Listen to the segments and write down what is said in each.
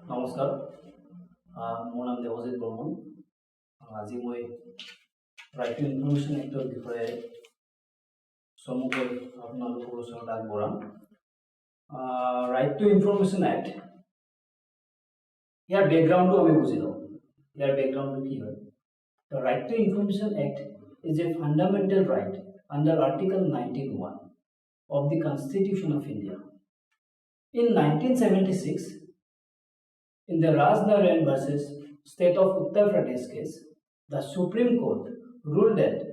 নমস্কাৰ মোৰ নাম Debajit Barman আজি মই ৰাইট টু ইনফৰমেশ্যন এক্টৰ বিষয়ে সমগ্ৰ আপোনালোকৰ ওচৰত আগবঢ়াম ৰাইট টু ইনফৰমেশ্যন এক্ট ইয়াৰ বেকগ্ৰাউণ্ডটো আমি বুজি লওঁ ইয়াৰ বেকগ্ৰাউণ্ডটো কি হয় The Right to Information Act is a fundamental right under Article 19(1) of the Constitution of India. In 1976, in the Rajdharan versus State of Uttar Pradesh case, the Supreme Court ruled that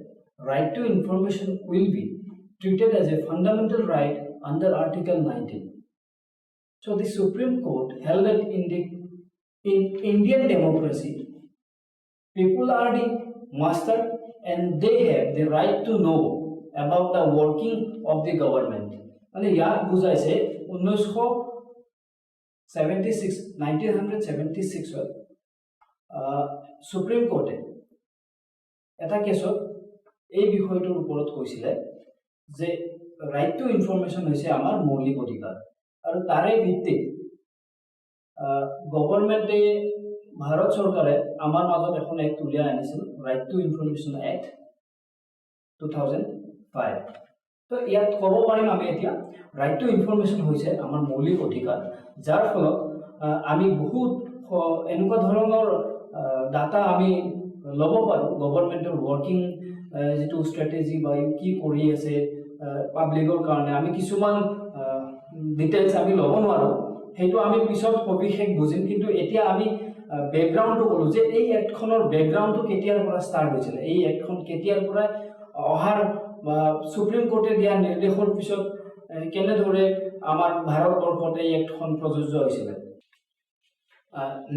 right to information will be treated as a fundamental right under Article 19. So the Supreme Court held that in Indian democracy, people are the master and they have the right to know about the working of the government. And yaad bujaise 1976 Supreme Court eta kesot ei bikhoytor uporot koisile je right to information hoise amar moulik odhikar aru tare bhitti government Bharat চৰকাৰে আমাৰ মাজত এখন এক উলিয়াই আনিছিল right to information act 2005 তো ইয়াত ক'ব পাৰিম আমি এতিয়া ৰাইট টু ইনফৰমেশ্যন হৈছে আমাৰ মৌলিক অধিকাৰ যাৰ ফলত আমি বহুত এনেকুৱা ধৰণৰ ডাটা আমি ল'ব পাৰোঁ গভৰ্ণমেণ্টৰ ৱৰ্কিং যিটো ষ্ট্ৰেটেজি বা কি কৰি আছে পাব্লিকৰ কাৰণে আমি কিছুমান ডিটেইলছ আমি ল'ব নোৱাৰোঁ সেইটো আমি পিছত সবিশেষ বুজিম কিন্তু এতিয়া আমি বেকগ্ৰাউণ্ডটো ক'লো যে এই এক্টখনৰ বেকগ্ৰাউণ্ডটো কেতিয়াৰ পৰা ষ্টাৰ্ট হৈছিল এই এক্টখন কেতিয়াৰ পৰা অহাৰ সুপ্ৰিম কোৰ্টে দিয়া নিৰ্দেশৰ পিছত কেনেদৰে আমাৰ ভাৰতবৰ্ষত এই এক্টখন প্ৰযোজ্য হৈছিল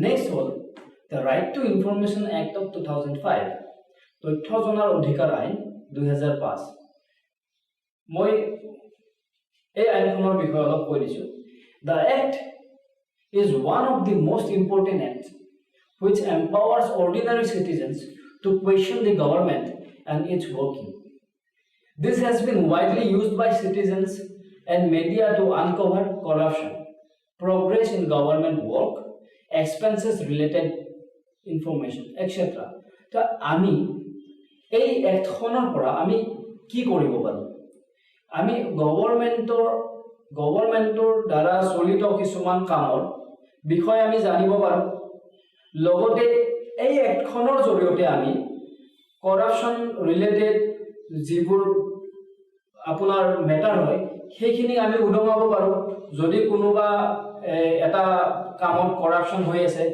নেক্সট হ'ল the right to information act of 2005 তথ্য জনাৰ অধিকাৰ আইন 2005 মই এই আইনখনৰ বিষয়ে অলপ কৈ দিছোঁ the act is one of the most important acts which empowers ordinary citizens to question the government and its working. This has been widely used by citizens and media to uncover corruption, progress in government work, expenses related information, etc. So, আমি এই এক্টখনৰ পৰা আমি কি কৰিব পাৰোঁ আমি গভৰ্ণমেণ্টৰ দ্বাৰা চলিত কিছুমান কামৰ বিষয়ে আমি জানিব পাৰোঁ লগতে এই এক্টখনৰ জৰিয়তে আমি কৰাপশ্যন ৰিলেটেড যিবোৰ আপোনাৰ মেটাৰ হয় সেইখিনি আমি উদঙাব পাৰোঁ যদি কোনোবা এটা কামত কৰাপশ্যন হৈ আছে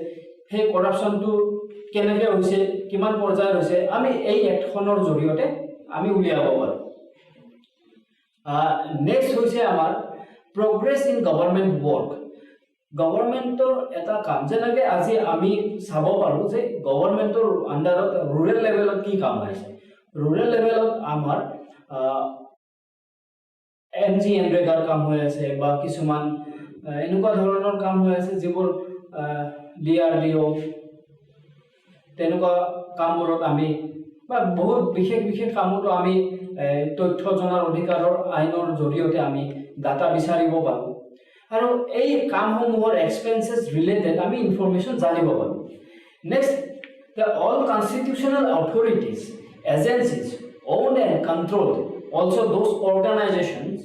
সেই কৰাপশ্যনটো কেনেকৈ হৈছে কিমান পৰ্যায়ত হৈছে আমি এই এক্টখনৰ জৰিয়তে আমি উলিয়াব পাৰোঁ নেক্সট হৈছে আমাৰ progress in government work গভৰ্ণমেণ্টৰ এটা কাম যেনেকৈ আজি আমি চাব পাৰোঁ যে গভৰ্ণমেণ্টৰ আণ্ডাৰত ৰুৰেল লেভেলত কি কাম হৈছে ৰুৰেল লেভেলত আমাৰ NGNREGAৰ কাম হৈ আছে বা কিছুমান এনেকুৱা ধৰণৰ কাম হৈ আছে যিবোৰ DRDO তেনেকুৱা কামবোৰত আমি বা বহুত বিশেষ কামতো আমি তথ্য জনাৰ অধিকাৰৰ আইনৰ জৰিয়তে আমি ডাটা বিচাৰিব পাৰোঁ আৰু এই কামসমূহৰ এক্সপেন্সেছ ৰিলেটেড আমি ইনফৰমেশ্যন জানিব পাৰোঁ next the all constitutional authorities agencies owned and controlled also those organizations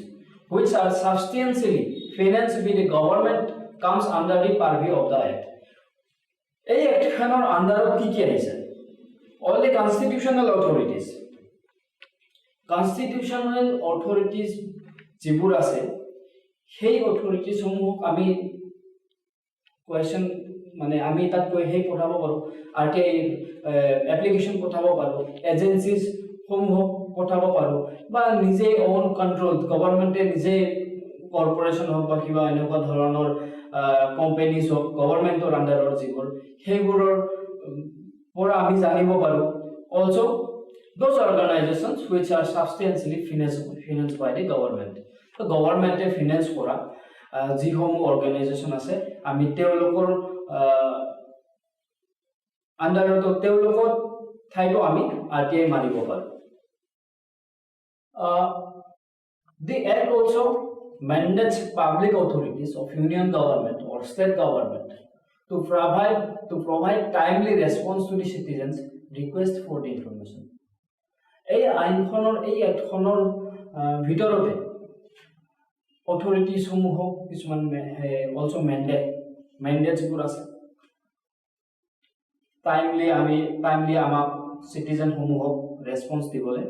which are substantially financed by the government comes under the purview of the act এই এক্টখনৰ আণ্ডাৰত কি আহিছে all the constitutional authorities যিবোৰ আছে সেই অথৰিটিসমূহক আমি কোৱেশ্যন মানে আমি তাত গৈ সেই পঠাব পাৰোঁ RTI এপ্লিকেশ্যন পঠাব পাৰোঁ এজেঞ্চিসমূহক পঠাব পাৰোঁ বা নিজে অন কণ্ট্ৰল গভৰ্ণমেণ্টে নিজে কৰ্পৰেশ্যন হওক বা কিবা এনেকুৱা ধৰণৰ কোম্পানীজ হওক গভৰ্ণমেণ্টৰ আণ্ডাৰৰ যিবোৰ সেইবোৰৰ পৰা আমি জানিব পাৰোঁ also' those organizations which are substantially financed by the government তো গভৰ্ণমেণ্টে ফিনান্স কৰা যিসমূহ অৰ্গেনাইজেশ্যন আছে আমি তেওঁলোকৰ আণ্ডাৰত তেওঁলোকৰ ঠাইতো আমি RTI মাৰিব পাৰোঁ the act also mandates public authorities of union government or state government to provide timely response to the citizens request for the information. এই আইনখনৰ এই এক্টখনৰ ভিতৰতে অথৰিটিজ সমূহক কিছুমান অলসো মেন্ডেটস বোৰ আছে টাইমলি আমাক সিটিজেন সমূহক ৰেসপন্স দিবলে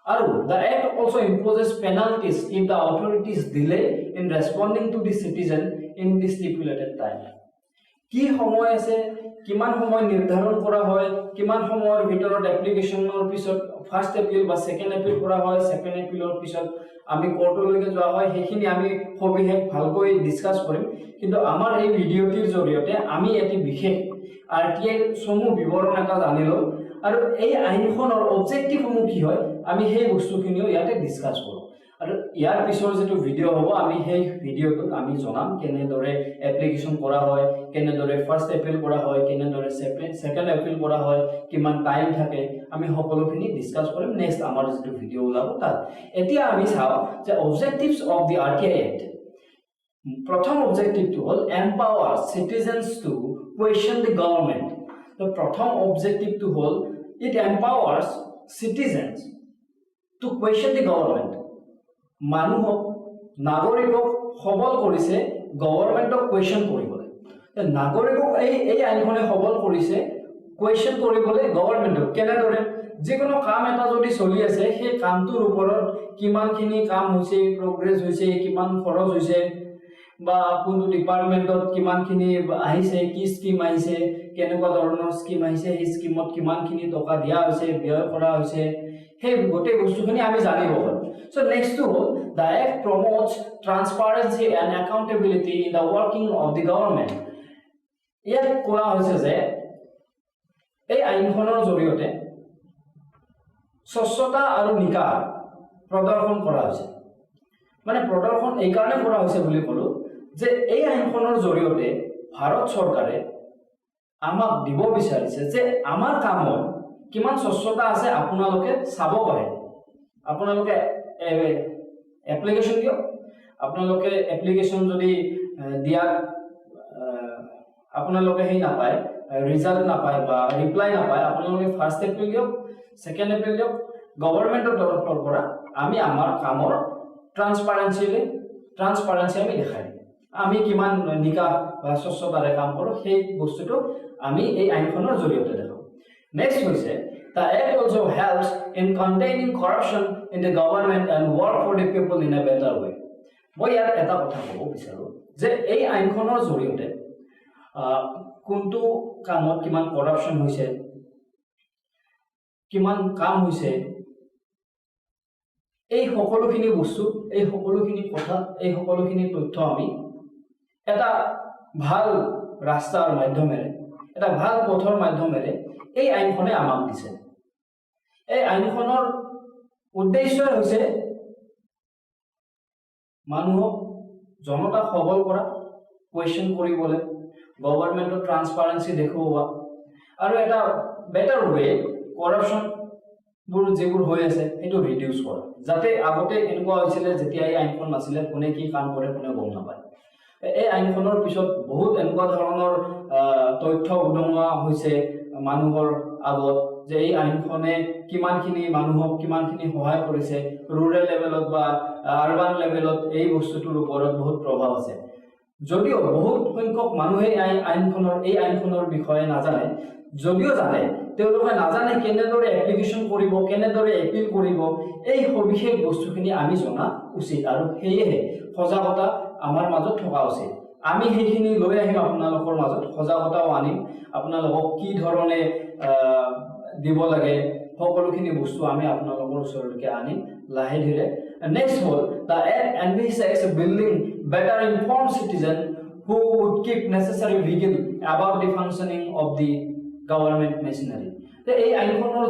আৰু the act also imposes penalties if the authorities delay in responding to the citizen in the stipulated time. কি সময় আছে কিমান সময় নিৰ্ধাৰণ কৰা হয় কিমান সময়ৰ ভিতৰত এপ্লিকেশনৰ পিছত ফাৰ্স্ট এপিল বা সেকেন্ড এপিল কৰা হয় সেকেন্ড এপিলৰ পিছত আমি কোৰ্টলৈকে যোৱা হয় হেখিনি আমি সবিশেষ ভালকৈ ডিসকাস কৰিম কিন্তু আমাৰ এই ভিডিওটিৰ জৰিয়তে আমি এটি বিশেষ RTI সমূহ বিৱৰণ এটা জানিলো আৰু এই আইনখনৰ অবজেক্টিভ সমূহ কি হয় আমি সেই বস্তুখিনিও ইয়াতে ডিসকাস কৰোঁ আৰু ইয়াৰ পিছৰ যেটো ভিডিও হ'ব আমি সেই ভিডিওটোত আমি জনাম কেনেদৰে এপ্লিকেশন কৰা হয় কেনেদৰে ফাৰ্স্ট এপিল কৰা হয় কেনেদৰে সেকেন্ড এপিল কৰা হয় কিমান টাইম থাকে আমি সকলোখিনি ডিসকাস কৰিম নেক্সট আমাৰ যেটো ভিডিও ওলাব তাত এতিয়া আমি চাও যে objectives of the RTI Act প্ৰথম অবজেক্টিভটো হল empower citizens to question the government. The pratham objective to hold it empowers citizens to question the government. Manuhok nagorikok hobol korise governmentok question koribole. The nagorikok ei ainkhone hobol korise question koribole governmentok kenedore যেকোনো কাম এটা যদি চলি আছে সেই কামটোৰ ওপৰত কিমানখিনি কাম হৈছে প্ৰগ্ৰেছ হৈছে কিমান খৰচ হৈছে বা কোনটো ডিপাৰ্টমেন্টত কিমানখিনি আহিছে কি স্কিম আহিছে কেনেকুৱা ধৰণৰ স্কিম আহিছে এই স্কিমত কিমানখিনি টকা দিয়া হৈছে ব্যয় কৰা হৈছে সেই গোটেই বস্তুখিনি আমি জানিব পাৰো so next to the act promotes transparency and accountability in the working of the government ইয়াত কোৱা হৈছে যে এই আইনখনৰ জৰিয়তে স্বচ্ছতা আৰু নিকা প্ৰদৰ্শন কৰা হৈছে মানে প্ৰদৰ্শন এই কাৰণে কৰা হৈছে বুলি কলো যে এই আইনখনৰ জৰিয়তে ভাৰত চৰকাৰে আমাক দিব বিচাৰিছে যে আমাৰ কামৰ কিমান স্বচ্ছতা আছে আপোনালোকে চাব পাৰে আপোনালোকে এপ্লিকেশন দিও আপোনালোকে এপ্লিকেশন যদি দিয়া আপোনালোকে হেই না পায় ৰিজাল্ট না পায় বা ৰিপ্লাই না পায় আপোনালোকে ফাৰ্স্ট এপ্ৰিল দিও সেকেন্ড এপ্ৰিল দিও গভৰ্ণমেন্টৰ তৰফৰ পৰা আমি আমাৰ কামৰ ট্ৰান্সপাৰেন্সি আমি দেখাই আমি কিমান নিকা বা স্বচ্ছতাৰে কাম কৰো সেই বস্তুটো আমি এই আইনখনৰ জৰিয়তে দেখাও নেক্সট হৈছে the act also helps in containing corruption in the government and work for the people in a better way মই ইয়াত এটা কথা ক'ব বিচাৰো যে এই আইনখনৰ জৰিয়তে কোনটো কামত কিমান কৰাপশন হৈছে কিমান কাম হৈছে এই সকলোখিনি বস্তু এই সকলোখিনি কথা এই সকলোখিনি তথ্য আমি এটা ভাল ৰাস্তাৰ মাধ্যমেৰে এটা ভাল পথৰ মাধ্যমেৰে এই আইনখনে আমাক দিছে এই আইনখনৰ উদ্দেশ্য হৈছে মানুহক জনতা সবল কৰা কোৱেশ্চন কৰিবলৈ গভৰ্ণমেন্টৰ ট্ৰান্সপাৰেন্সি দেখুওৱা আৰু এটা বেটাৰ ওয়ে কৰাপশন বুৰ যেবোৰ হৈ আছে এটো ৰিডিউস কৰা যাতে আগতে এনেকুৱা হৈছিল যেতিয়া এই আইনখন নাছিলে কোনে কি কাম কৰে কোনে গম নাপায় এই আইনখনৰ পিছত বহুত এনেকুৱা ধৰণৰ তথ্য উদঙা হৈছে মানুহৰ আগত যে এই আইনখনে কিমানখিনি মানুহক কিমানখিনি সহায় কৰিছে ৰুৰাল লেভেলত বা আৰবান লেভেলত এই বস্তুটোৰ ওপৰত বহুত প্ৰভাৱ আছে যদিও বহুত সংখ্যক মানুহে এই আইনখনৰ বিষয়ে নাজানে যদিও জানে তেওঁলোকে নাজানে কেনেদৰে এপ্লিকেশন কৰিব কেনেদৰে এপিল কৰিব এই সবিশেষ বস্তুখিনি আমি জনা উচিত আৰু হেয়েহে সজাগতা আমাৰ মাজত থকা উচিত আমি হেখিনি লৈ আহিম আপোনালোকৰ মাজত সজাগতাও আনিম আপোনালোকক কি ধৰণে দিব লাগে সকলোখিনি বস্তু আমি আপোনালোকৰ ওচৰলৈকে আনিম লাহে ধীৰে next hall the act envisages building better informed citizen who would keep necessary vigil about the functioning of the government machinery এই আইনখনৰ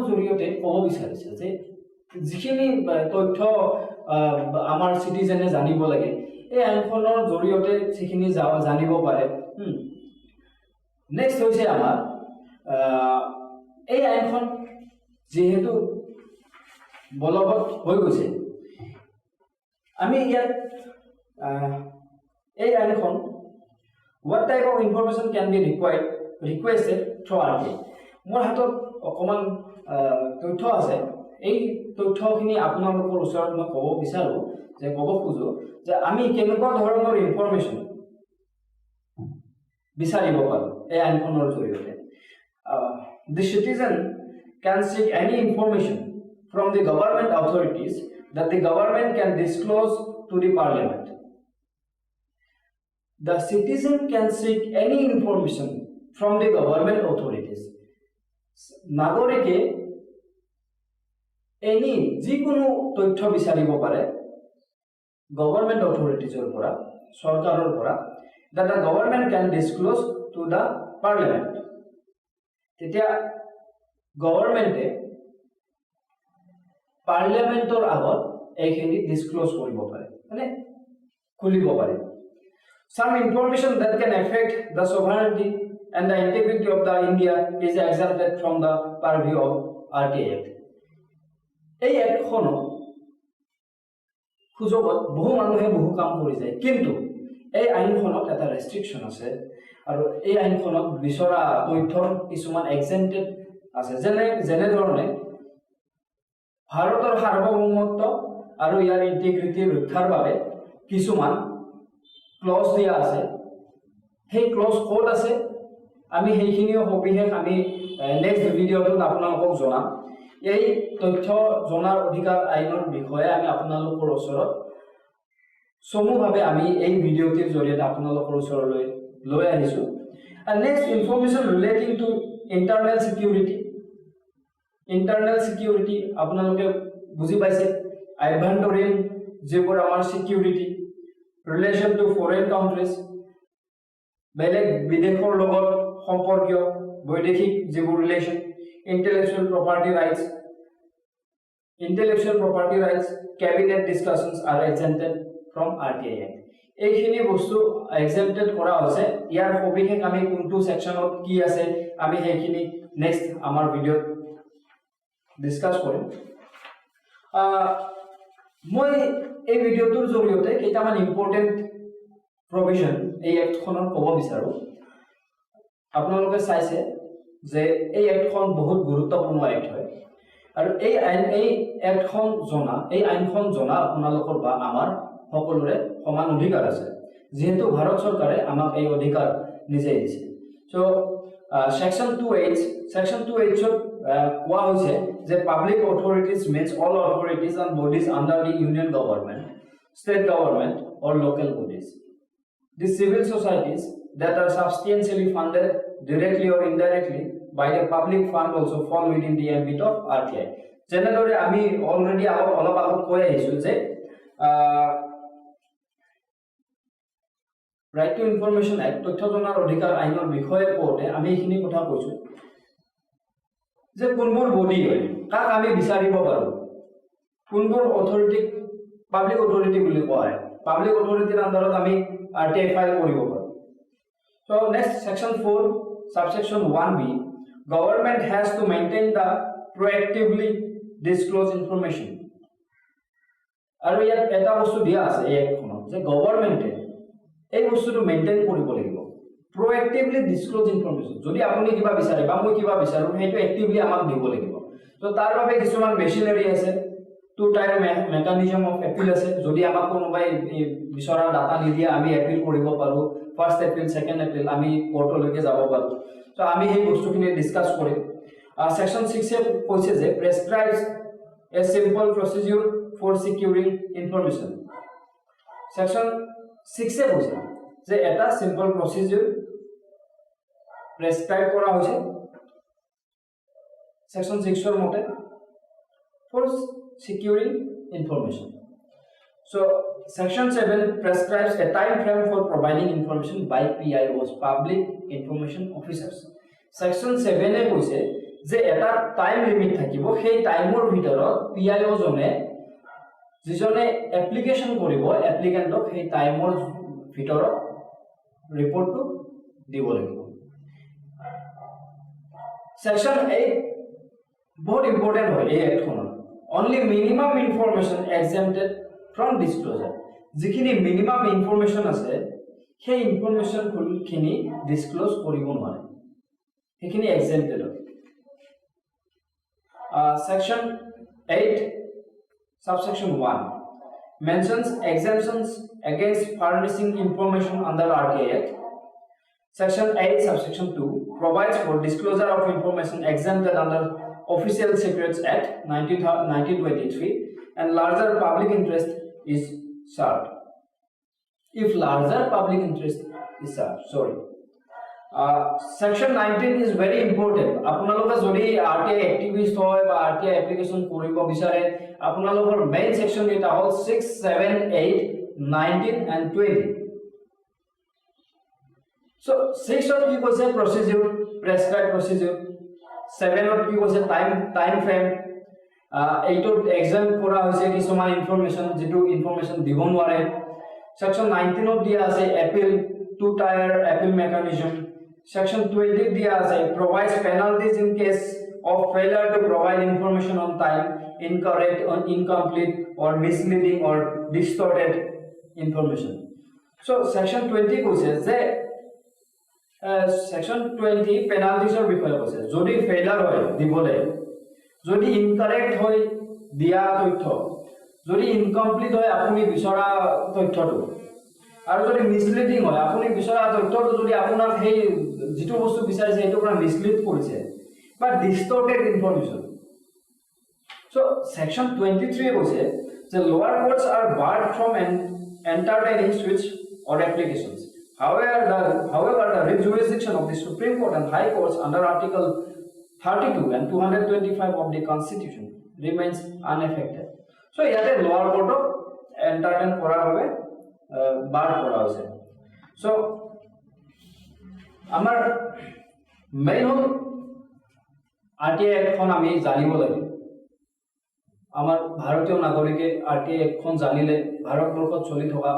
জৰিয়তে ক'ব বিচাৰিছে যে যিখিনি তথ্য আমাৰ সিটিজেনে জানিব লাগে এই আইনখনৰ জৰিয়তে যিখিনি জানিব পাৰে নেক্সট হৈছে আমাৰ এই আইনখন যেহেতু বলবৎ হৈ গৈছে আমি ইয়াত এই আইনখন what type of information can be requested through RTI মোৰ হাতত অকমান তথ্য আছে এই তথ্যখিনি আপোনালোকৰ ওচৰত মই ক'ব বিচাৰো যে ক'ব খোজো যে আমি কেনেকুৱা ধৰণৰ ইনফৰমেশন বিচাৰিব পাৰো এই আইনখনৰ জৰিয়তে the citizen can seek any information from the government authorities that the government can disclose to the parliament. The citizen can seek any information from the government authorities. নাগৰিকে any যিকোনো তথ্য বিচাৰিব পাৰে গভৰ্ণমেণ্ট অথৰিটিজৰ পৰা চৰকাৰৰ পৰা that the government can disclose to the parliament. তেতিয়া গভৰ্ণমেণ্টে পাৰ্লিয়ামেন্টৰ আগত এইখিনি ডিসক্লোজ কৰিব পাৰে মানে খুলিব পাৰে some information that can affect the sovereignty and the integrity of the India is exempted from the purview of RTI Act. এই এক্টখন সুযোগত বহু মানুহে বহু কাম কৰি যায় কিন্তু এই আইনখনত এটা ৰেষ্ট্ৰিকশন আছে আৰু এই আইনখনত বিচৰা তথ্যৰ কিছুমান এক্সেম্পটেড আছে যেনে ধৰণে ভাৰতৰ সাৰ্বভৌমত্ব আৰু ইয়াৰ ইন্টিগ্ৰিটি ৰক্ষাৰ বাবে কিছুমান ক্লজ দিয়া আছে সেই ক্লজ কোড আছে আমি সেইখিনিও সবিশেষ আমি নেক্সট ভিডিঅ'টোত আপোনালোকক জনাম এই তথ্য জনাৰ অধিকাৰ আইনৰ বিষয়ে আমি আপোনালোকৰ ওচৰত সমুভাৱে আমি এই ভিডিঅ'টিৰ জৰিয়তে আপোনালোকৰ ওচৰলৈ লৈ আহিছো and next information relating to internal security আপোনালোকে বুজি পাইছে আভ্যন্তৰীণ যিবোৰ আমাৰ security relation to foreign countries বেলেগ বিদেশৰ লগত সম্পৰ্কীয় বৈদেশিক যিবোৰ relation intellectual property rights cabinet discussions are exempted from RTI Act এইখিনি বস্তু exempted কৰা হৈছে ইয়াৰ সবিশেষ আমি কোনটো সেকশনত কি আছে আমি সেইখিনি নেক্সট আমাৰ ভিডিঅ ডিসকাস কৰিম মই এই ভিডিঅটোৰ জৰিয়তে কেইটামান ইম্পৰ্টেন্ট প্ৰভিজন এই এক্টখনৰ ক'ব বিচাৰো আপোনালোকে চাইছে যে এই এক্টখন বহুত গুৰুত্বপূৰ্ণ এক্ট হয় আৰু এই আইনখন জনা আপোনালোকৰ বা আমাৰ সকলোৰে সমান অধিকাৰ আছে যেহেতু ভাৰত চৰকাৰে আমাক এই অধিকাৰ নিজেই দিছে সো সেকশন 2H ত কোৱা হৈছে যে public authorities means all authorities and bodies under the union government state government or local bodies the civil societies that are substantially funded directly or indirectly by the public fund also fall within the ambit of RTI যেনেদৰে আমি already অলপ আগত কৈ আহিছো যে Right to Information Act তথ্য জনাৰ অধিকাৰ আইনৰ বিষয়ে কোতে আমি এইখিনি কথা কৈছো যে কোনবোৰ বডি হয় কাক আমি বিচাৰিব পাৰো কোনবোৰ অথৰিটি পাব্লিক অথৰিটি বুলি কোৱা হয় পাব্লিক অথৰিটিৰ আন্ডাৰত আমি RTI ফাইল কৰিব পাৰো so next section 4 subsection 1b government has to maintain the proactively disclose information আৰু ইয়াত এটা বস্তু দিয়া আছে এই এখনত যে গভৰ্ণমেণ্টে এই বস্তুটো মেইনটেইন কৰিব লাগিব proactively disclose information যদি আপুনি কিবা বিচাৰে বা মই কিবা বিচাৰো সেইটো এক্টিভলি আমাক দিব লাগিব তো তাৰ বাবে কিছুমান মেচিনাৰী আছে টু টাইপ মেকানিজম অফ এপিল আছে যদি আমাক কোনোবাই বিচৰা ডাটা নিদিয়ে আমি এপিল কৰিব পাৰো ফাৰ্স্ট এপিল সেকেন্ড এপিল আমি কোৰ্টলৈকে যাব পাৰো তো আমি এই বস্তুখিনি ডিসকাস কৰিম সেকশন 6 এ কৈছে যে প্ৰেসক্ৰাইবস a simple procedure for securing information section 6 এ কৈছে যে এটা সিম্পল প্ৰসিডিউৰ প্ৰেসক্ৰাইব কৰা হৈছে সেকশন 6 এর মতে for securing information so section 7 prescribes a time frame for providing information by PIOs public information officers section 7 এ কৈছে যে এটা টাইম লিমিট থাকিব সেই টাইমৰ ভিতৰত PIO জনে যিজনে এপ্লিকেশন কৰিব এপ্লিকেন্টক সেই টাইমৰ ভিতৰত ৰিপৰ্টটো দিব লাগিব সেকশন 8 বহুত ইম্পৰ্টেন্ট হয় এই এক্টখনৰ only minimum information exempted from disclosure যিখিনি মিনিমাম ইনফৰমেশন আছে সেই ইনফৰমেশ্যনখিনি ডিসক্লোজ কৰিব নোৱাৰে সেইখিনি exempted section 8 subsection 1 mentions exemptions against furnishing information under RTI Act. Section 8 subsection 2 provides for disclosure of information exempted under Official Secrets Act 1923 and larger public interest is served. If larger public interest is served, section 19 is very important. আপোনালোকে যদি RTI activist হয় বা RTI application কৰিব বিচাৰে আপোনালোকৰ main section এটা হ'ল 6, 7, 8, 19 and 20. So 6 ত কি কৈছে procedure, prescribed procedure. 7 ত কি কৈছে time frame. 8 ত exam কৰা হৈছে কিছুমান ইনফৰমেশন যেটো ইনফৰমেশন দিব নোৱাৰে. Section 19 ত দিয়া আছে appeal to tier appeal mechanism. Section 20 dia ase provides penalties in case of failure to provide information on time, incorrect or incomplete or misleading or distorted information. So section 20 says that section 20 penalties or বিষয়ে কৈছে যদি failure হয় দিবলে যদি incorrect হয় দিয়া তথ্য যদি incomplete হয় আপুনি বিচৰা তথ্যটো আৰু যদি মিসলিডিং হয় আপুনি বিচৰা তথ্যটো যদি আপোনাৰ সেই যেটো বস্তু বিচাৰিছে এটো পৰা মিসলিড কৰিছে বা ডিস্টৰ্টেড ইনফৰমেশন সো সেকশন 23 কৈছে যে lower courts are barred from entertaining suits or applications. However, the jurisdiction of the Supreme Court and High Courts under Article 32 and 225 of the Constitution remains unaffected. So ইয়াতে lower court entertain কৰাৰ বাবে bar কৰা হৈছে so আমাৰ main RTI Act খন আমি জানিব লাগে আমাৰ ভাৰতীয় নাগৰিকে RTI Act খন জানিলে ভাৰতবৰ্ষত চলি থকা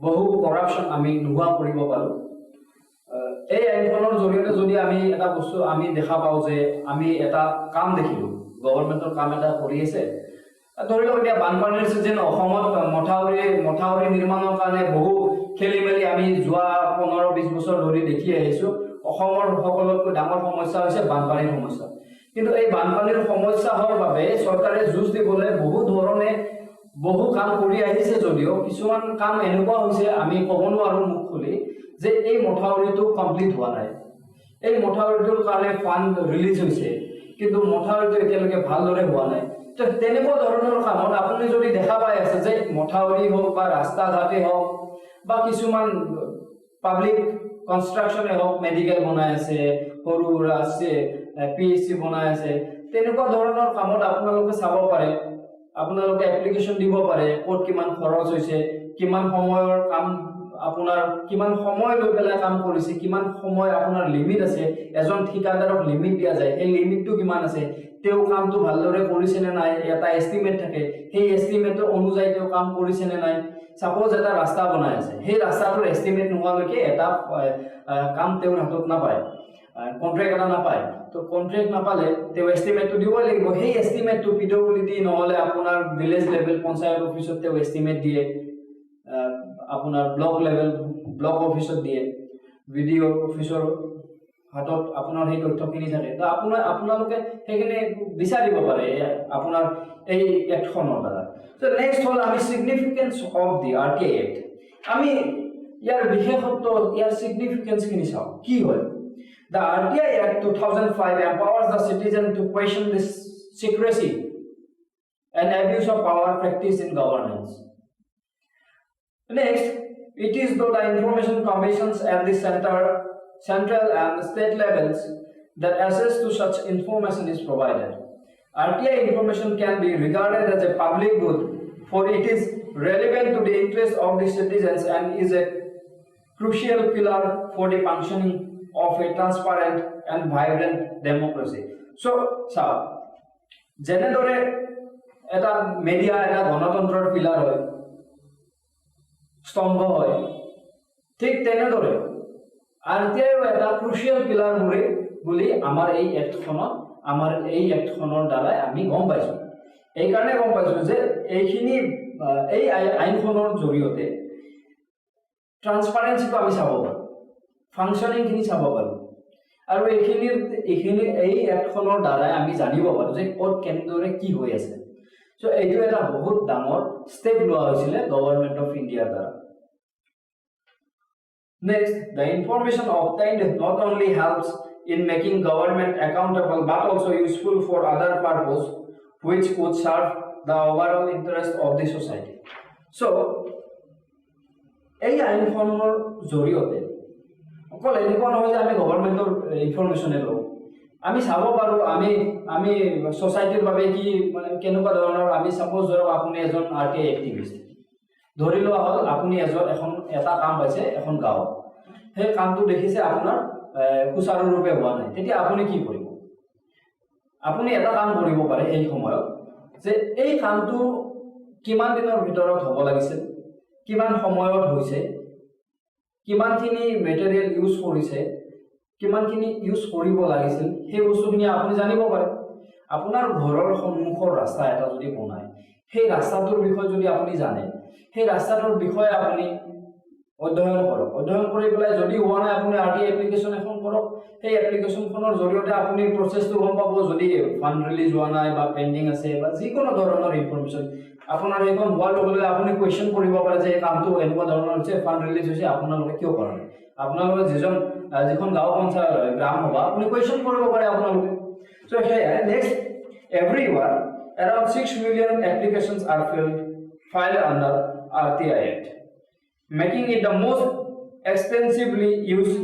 বহু কৰাপশন আমি নোহোৱা কৰিব পাৰো এই আইনখনৰ জৰিয়তে যদি আমি এটা বস্তু আমি দেখা পাও যে আমি এটা কাম দেখিলো গভৰ্ণমেণ্টৰ কাম এটা কৰি আছে ধৰি লওক এতিয়া বানপানীৰ সিজন অসমত মথাউৰি নিৰ্মাণৰ কাৰণে বহু খেলিমেলি আমি যোৱা 15-20 বছৰ ধৰি দেখি আহিছো অসমৰ সকলোতকৈ ডাঙৰ সমস্যা হৈছে বানপানীৰ সমস্যা কিন্তু এই বানপানীৰ সমস্যা হোৱাৰ বাবে চৰকাৰে যুঁজ দিবলৈ বহু ধৰণে বহু কাম কৰি আহিছে যদিও কিছুমান কাম এনেকুৱা হৈছে আমি ক'ব নোৱাৰো মুখ খুলি যে এই মথাউৰিটো কমপ্লিট হোৱা নাই এই মথাউৰিটোৰ কাৰণে ফান্ড ৰিলিজ হৈছে কিন্তু মথাউৰিটো এতিয়ালৈকে ভালদৰে হোৱা নাই তো তেনেকুৱা ধৰণৰ কামত আপুনি যদি দেখা পাই আছে যে মথাউৰি হোক বা ৰাস্তা ঘাটে হোক বা কিছুমান পাব্লিক কনস্ট্ৰাকচনে হোক মেডিকেল বনাই আছে সৰু আছে পিএইচসি বনাই আছে তেনেকুৱা ধৰণৰ কামত আপোনালোকে চাব পাৰে আপোনালোকে এপ্লিকেশন দিব পাৰে কোট কিমান খৰচ হৈছে কিমান সময়ৰ কাম আপোনাৰ কিমান সময় লৈ পেলাই কাম কৰিছে কিমান সময় আপোনাৰ লিমিট আছে এজন ঠিকাদাৰক লিমিট দিয়া যায় এই লিমিটটো কিমান আছে তেও কামটো ভালদৰে কৰিছে নে নাই এটা এস্টিমেট থাকে সেই এস্টিমেটৰ অনুযায়ী তেও কাম কৰিছে নে নাই সাপোজ এটা ৰাস্তা বনাই আছে সেই ৰাস্তাটোৰ এস্টিমেট নোহোৱালৈকে এটা কাম তেও হাতত নাপায় কন্ট্ৰাক্ট এটা নাপায় তো কন্ট্ৰাক্ট নাপালে তেও এস্টিমেটটো দিব লাগিব সেই এস্টিমেটটো পিডব্লিউডি নহলে আপোনাৰ ভিলেজ লেভেল পঞ্চায়ত অফিচত তেও এস্টিমেট দিয়ে আপোনাৰ ব্লক অফিচত দিয়ে ভিডিও অফিচৰ হাতত আপোনাৰ সেই তথ্যখিনি থাকে তো আপোনালোকে সেইখিনি বিচাৰিব পাৰে আপোনাৰ এই এক্টখনৰ দ্বাৰা তো নেক্সট হল আমি significance of the RTI Act আমি ইয়াৰ বিশেষত্ব ইয়াৰ সিগনিফিকেন্স খিনি চাও কি হয় The RTI Act 2005 empowers the citizen to question this secrecy and abuse of power practiced in governance. Next, it is though the information commissions at the central and state levels that access to such information is provided. RTI information can be regarded as a public good for it is relevant to the interests of the citizens and is a crucial pillar for the functioning of a transparent and vibrant democracy. So, যেনেদৰে এটা media এটা গণতন্ত্ৰৰ pillar হয় স্তম্ভ হয় ঠিক তেনেদৰে RTI এটা ক্ৰুচিয়েল পিলাৰ বুলি আমাৰ এই এক্টখনৰ দ্বাৰা আমি গম পাইছো এই কাৰণে গম পাইছো যে এইখিনি এই আইনখনৰ জৰিয়তে ট্ৰান্সপাৰেন্সিটো আমি চাব পাৰোঁ, ফাংচনিংখিনি চাব পাৰোঁ, আৰু এইখিনি এই এপখনৰ দ্বাৰাই আমি জানিব পাৰোঁ যে ক'ত কেনেদৰে কি হৈ আছে। চ' এইটো এটা বহুত ডাঙৰ ষ্টেপ লোৱা হৈছিলে গভৰ্ণমেণ্ট অফ ইণ্ডিয়াৰ দ্বাৰা। Next, the information obtained not only helps in making government accountable but also useful for other purposes which would serve the overall interest of the society. So, এই আইনখনৰ জৰিয়তে অকল এনেকুৱা নহয় যে আমি গভৰ্ণমেণ্টৰ ইনফৰমেশ্যনে লওঁ, আমি চাব পাৰোঁ আমি ছ'চাইটিৰ বাবে কি কেনেকুৱা ধৰণৰ, আমি চাপ'জ ধৰক আপুনি এজন RTI এক্টিভিষ্ট, ধৰি লোৱা হ'ল আপুনি এটা কাম পাইছে এখন গাঁৱত, সেই কামটো দেখিছে আপোনাৰ সুচাৰুৰূপে হোৱা নাই, তেতিয়া আপুনি কি কৰিব? আপুনি এটা কাম কৰিব পাৰে এই সময়ত যে এই কামটো কিমান দিনৰ ভিতৰত হ'ব লাগিছিল, কিমান সময়ত হৈছে, কিমানখিনি মেটেৰিয়েল ইউজ কৰিছে, কিমানখিনি ইউজ কৰিব লাগিছিল, সেই বস্তুখিনি আপুনি জানিব পাৰে। আপোনাৰ ঘৰৰ সন্মুখৰ ৰাস্তা এটা যদি বনায়, সেই ৰাস্তাটোৰ বিষয়ে যদি আপুনি জানে, সেই ৰাস্তাটোৰ বিষয়ে আপুনি অধ্যয়ন কৰক, অধ্যয়ন কৰি পেলাই যদি হোৱা নাই আপুনি RTI এপ্লিকেশ্যন এখন কৰক। সেই এপ্লিকেশ্যনখনৰ জৰিয়তে আপুনি প্ৰচেছটো গম পাব, যদি ফাণ্ড ৰিলিজ হোৱা নাই বা পেণ্ডিং আছে বা যিকোনো ধৰণৰ ইনফৰমেশ্যন আপোনাৰ সেইখন হোৱাৰ লগে লগে আপুনি কুৱেশ্যন কৰিব পাৰে যে এই কামটো এনেকুৱা ধৰণৰ হৈছে, ফাণ্ড ৰিলিজ হৈছে, আপোনালোকে কিয় কৰা নাই? আপোনালোকে যিখন গাঁও পঞ্চায়ত হয়, গ্ৰাম সভা, আপুনি কুৱেশ্যন কৰিব পাৰে আপোনালোকে। চ' সেয়াই next, every year around 6 million applications are filed under RTI Act, making it the most extensively used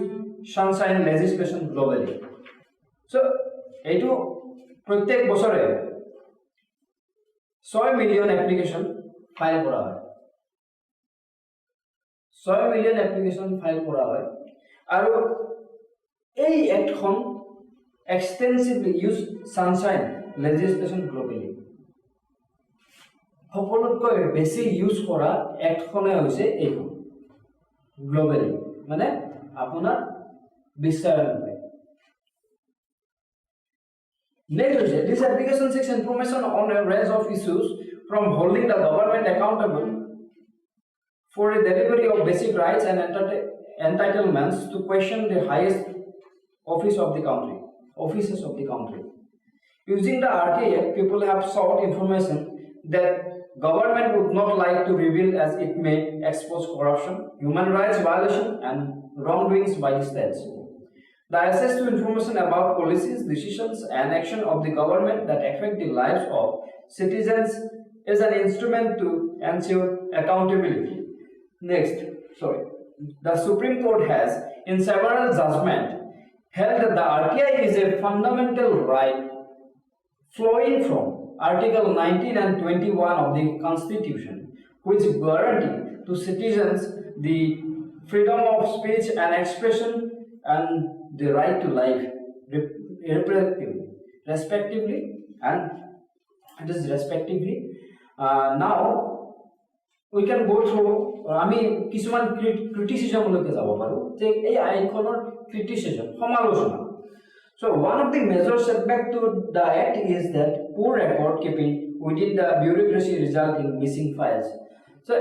sunshine legislation globally. So, এইটো প্ৰত্যেক বছৰে 6 মিলিয়ন এপ্লিকেশ্যন ফাইল কৰা হয়, 6 মিলিয়ন এপ্লিকেশ্যন ফাইল কৰা হয়। আৰু এই এক্টখন এক্সটেন্সিভলি ইউজ ছানশ্বাইন লেজিসলেশ্যন গ্লোবেলি, সকলোতকৈ বেছি ইউজ কৰা এক্টখনে হৈছে এইখন গ্লোবেলি, মানে আপোনাৰ বিশ্বায়নভাৱে। Next, this application seeks information on a range of issues from holding the government accountable for the delivery of basic rights and entitlements to question the highest offices of the country. Using the RTI Act, people have sought information that government would not like to reveal as it may expose corruption, human rights violation, and wrongdoings by the states. The access to information about policies, decisions, and action of the government that affect the lives of citizens is an instrument to ensure accountability. Next, the Supreme Court has, in several judgments, held that the RTI is a fundamental right flowing from Article 19 and 21 of the Constitution, which guarantee to citizens the freedom of speech and expression and the right to life, respectively, and it is respectively. Now we can go through, আমি কিছুমান ক্ৰিটিসিজমলৈকে যাব পাৰোঁ যে এই আইনখনৰ ক্ৰিটিসিজম, সমালোচনা। So one of the major setbacks to the act is that poor record keeping within the bureaucracy result in missing files. So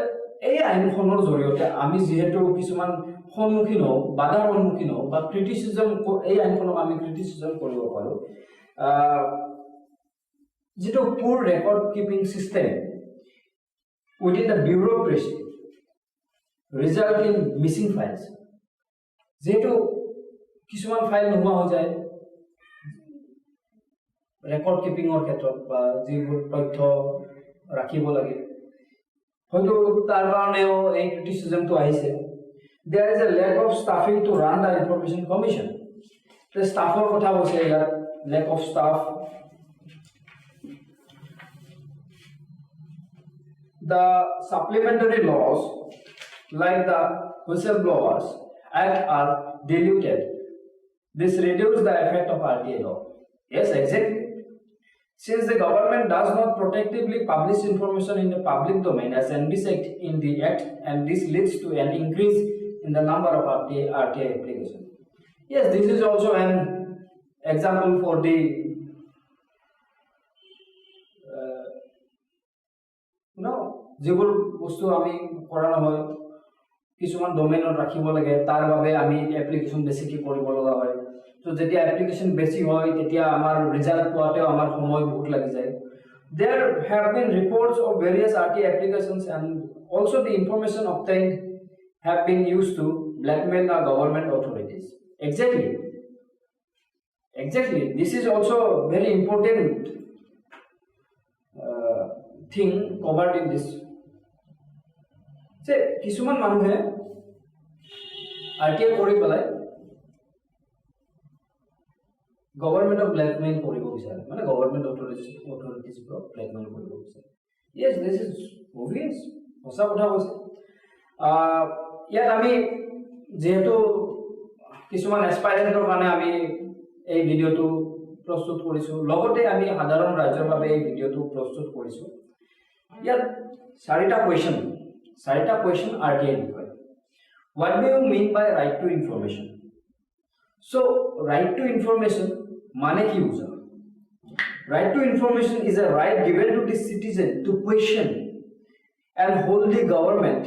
এই আইনখনৰ জৰিয়তে আমি যেহেতু কিছুমান সন্মুখীন হওঁ, বাধাৰ সন্মুখীন হওঁ বা ক্ৰিটিসিজম, এই আইনখনক আমি ক্ৰিটিসিজম কৰিব পাৰোঁ, যেটো poor record keeping system within the bureaucracy result in missing files. যেটো কিছুমান ফাইল নোহোৱা হৈ যায় ৰেকৰ্ড কিপিঙৰ ক্ষেত্ৰত, বা যিবোৰ তথ্য ৰাখিব লাগে, হয়তো তাৰ কাৰণেও এই ক্ৰিটিসিজমটো আহিছে। There is a lack of staffing to run the information commission. The staffৰ কথা কৈছে ইয়াত, lack of staff. The supplementary laws like the Whistleblowers Act are diluted. This reduces the effect of RTI law. Yes, exactly. Since the government does not protectively publish information in the public domain as envisaged in the Act, and this leads to an increase in the number of RTI applications. Yes, this is also an example for the যিবোৰ বস্তু আমি কৰা নহয়, কিছুমান ডোমেইনত ৰাখিব লাগে তাৰ বাবে আমি এপ্লিকেশন বেছিকৈ কৰিব লগা হয় তো যেতিয়া এপ্লিকেশন বেছি হয় তেতিয়া আমাৰ ৰিজাল্ট পোৱাতেও আমাৰ সময় বহুত লাগি যায় there have been reports of various RTI applications and also the information obtained have been used to blackmail the government authorities exactly this is also very important thing covered in this যে কিছুমান মানুহে RTI কৰি পেলাই গভৰ্ণমেণ্টক blackmail কৰিব বিচাৰে মানে government অথৰিটিজক blackmail কৰিব বিচাৰে yes this is obvious সঁচা কথা কৈছে ইয়াত আমি যেহেতু কিছুমান এসপাইৰেণ্টৰ কাৰণে আমি এই ভিডিঅ'টো প্ৰস্তুত কৰিছো লগতে আমি সাধাৰণ ৰাইজৰ বাবে এই ভিডিঅ'টো প্ৰস্তুত কৰিছো ইয়াত চাৰিটা কোৱেশ্চন RTI বিষয়ে what do you mean by right to information so right to information মানে কি বুঝা right to information is a right given to the citizen to question and hold the government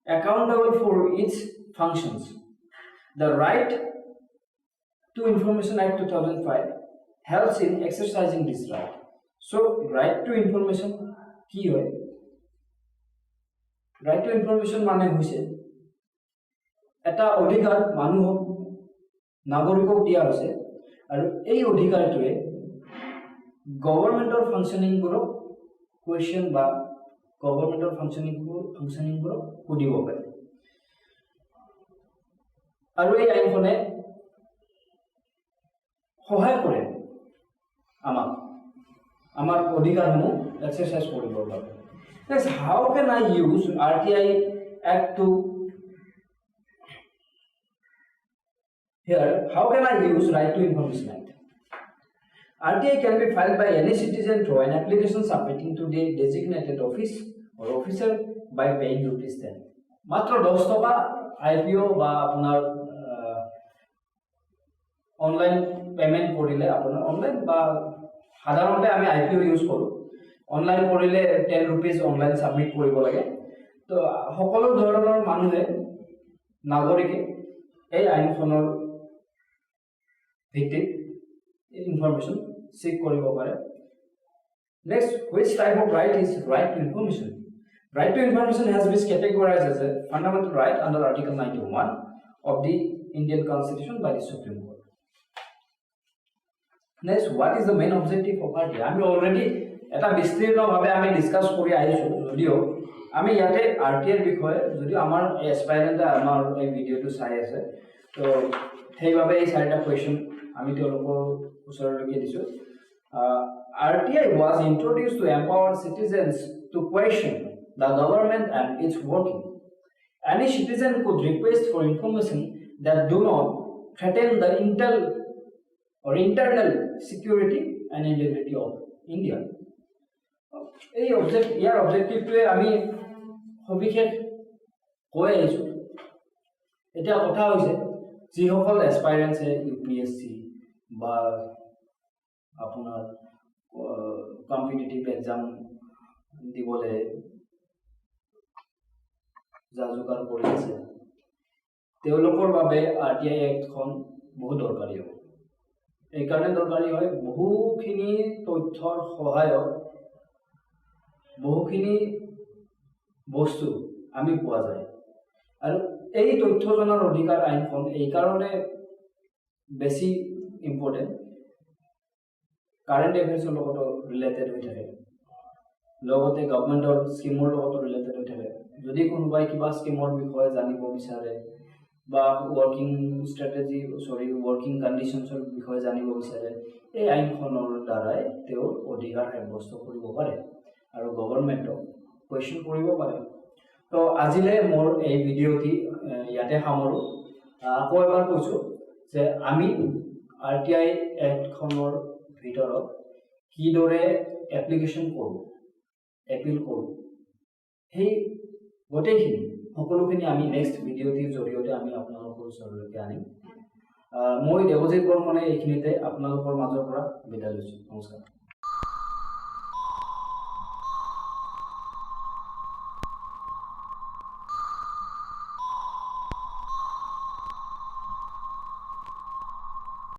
accountable for its functions the right to information act 2005 helps in exercising this right so right to information কি হয় right to information মানে হৈছে এটা অধিকাৰ মানুহক নাগৰিকক দিয়া হৈছে আৰু এই অধিকাৰটোৱে গভৰ্ণমেণ্টৰ ফাংচনিংবোৰক কোৱেশ্চন বা গভৰ্ণমেণ্টৰ ফাংচনিংবোৰক সুধিব পাৰে আৰু এই আইনখনে সহায় কৰে আমাৰ অধিকাৰসমূহ এক্সাৰচাইজ কৰিবৰ বাবে Next, how can I use RTI Act to here? How can I use Right to Information Act? RTI can be filed by any citizen through an application submitting to the designated office or officer by paying ₹10. মাত্ৰ 10 টকা IPO বা আপোনাৰ online payment কৰিলে আপোনাৰ online বা সাধাৰণতে আমি IPO use কৰোঁ অনলাইন কৰিলে 10 rupees অনলাইন সাবমিট কৰিব লাগে তো সকলো ধৰণৰ মানুহে নাগৰিকে এই আইনখনৰ ভিত্তিত ইনফৰমেশন seek কৰিব পাৰে next which type of right is right to information right to information has been categorized as a fundamental right under article 91 of the Indian constitution by the Supreme Court next what is the main objective of RTI আমি already এটা বিস্তীৰ্ণভাৱে আমি discuss কৰি আহিছো যদিও আমি ইয়াতে RTI বিষয়ে যদি আমাৰ এসপাইৰেন্টে আমাৰ এই ভিডিঅটো চাই আছে তো সেইভাবে এই চাৰিটা কোৱেশ্চন আমি তেওঁলোকৰ ওচৰলৈকে দিছো RTI was introduced to empower citizens to question the government and its working any citizen could request for information that do not threaten the internal security and integrity of India এই ইয়াৰ অবজেক্টিভটোৱে আমি সবিশেষ কৈ আহিছো এটা কথা হৈছে যিসকল এসপাইৰেন্টস UPSC বা আপোনাৰ কম্পিটিটিভ এক্সাম দিবলৈ যাজুকাৰ কৰি আছে তেওঁলোকৰ বাবে RTI এক্টখন বহুত দৰকাৰী হয় এই কাৰণে দৰকাৰী হয় বহুখিনি তথ্যৰ সহায়ত বহুখিনি বস্তু আমি পোৱা যায় আৰু এই তথ্য জনাৰ অধিকাৰ আইনখন এই কাৰণে বেছি ইম্পৰ্টেন্ট কাৰেন্ট এফেয়াৰ্সৰ লগত ৰিলেটেড হৈ থাকে লগতে গভৰ্ণমেণ্টৰ স্কিমৰ লগত ৰিলেটেড হৈ থাকে যদি কোনোবাই কিবা স্কিমৰ বিষয়ে জানিব বিচাৰে বা ওয়াৰ্কিং স্ট্ৰ্যাটেজি ওয়াৰ্কিং কন্ডিশনসৰ বিষয়ে জানিব বিচাৰে এই আইনখনৰ দ্বাৰাই তেওঁৰ অধিকাৰ সাব্যস্ত কৰিব পাৰে আৰু গভৰ্ণমেণ্টক কোৱেশ্চন কৰিব পাৰে তো আজিলে মোৰ এই ভিডিঅ'টি ইয়াতে সামৰো আকৌ এবাৰ কৈছো যে আমি RTI এক্টখনৰ ভিতৰত কিদৰে এপ্লিকেশন কৰোঁ এপিল কৰোঁ সেই গোটেইখিনি সকলোখিনি আমি নেক্সট ভিডিঅ'টিৰ জৰিয়তে আমি আপোনালোকৰ ওচৰলৈকে আনিম মই দেৱজিৎ বৰ্মনে এইখিনিতে আপোনালোকৰ মাজৰ পৰা বিদায় লৈছোঁ নমস্কাৰ